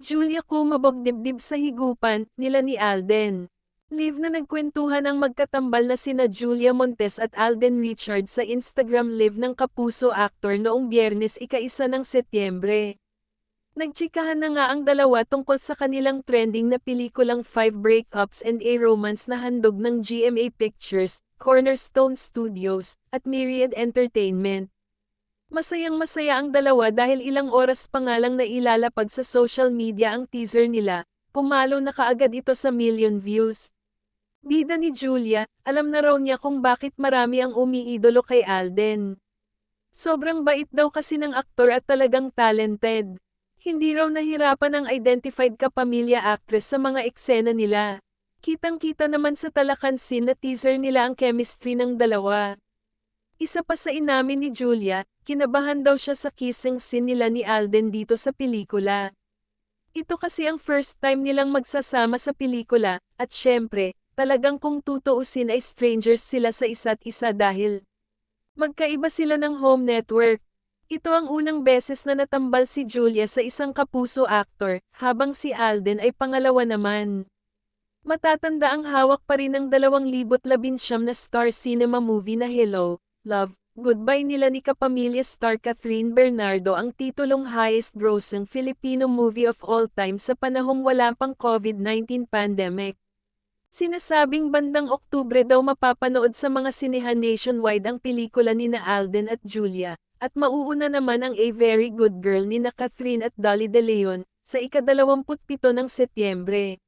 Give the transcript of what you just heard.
Julia kumabog dibdib sa higupan nila ni Alden. Live na nagkwentuhan ang magkatambal na sina Julia Montes at Alden Richards sa Instagram live ng Kapuso actor noong Biyernes ika-1 ng Setyembre. Nagtsikahan na nga ang dalawa tungkol sa kanilang trending na pelikulang 5 Breakups and a Romance na handog ng GMA Pictures, Cornerstone Studios, at Myriad Entertainment. Masayang-masaya ang dalawa dahil ilang oras pa nga lang nailalapag sa social media ang teaser nila, pumalo na kaagad ito sa million views. Bida ni Julia, alam na raw niya kung bakit marami ang umiidolo kay Alden. Sobrang bait daw kasi ng aktor at talagang talented. Hindi raw nahirapan ang identified kapamilya actress sa mga eksena nila. Kitang-kita naman sa talakan scene na teaser nila ang chemistry ng dalawa. Isa pa sa inamin ni Julia, kinabahan daw siya sa kissing scene nila ni Alden dito sa pelikula. Ito kasi ang first time nilang magsasama sa pelikula, at syempre, talagang kung tutuusin ay strangers sila sa isa't isa dahil magkaiba sila ng home network. Ito ang unang beses na natambal si Julia sa isang kapuso actor, habang si Alden ay pangalawa naman. Matatanda ang hawak pa rin ng 2019 na Star Cinema movie na Hello, Love, Goodbye nila ni kapamilya star Catherine Bernardo ang titulong highest-grossing Filipino movie of all time sa panahong wala pang COVID-19 pandemic. Sinasabing bandang Oktubre daw mapapanood sa mga sinehan nationwide ang pelikula ni na Alden at Julia, at mauuna naman ang A Very Good Girl ni na Catherine at Dolly De Leon, sa ika-27 ng Setyembre.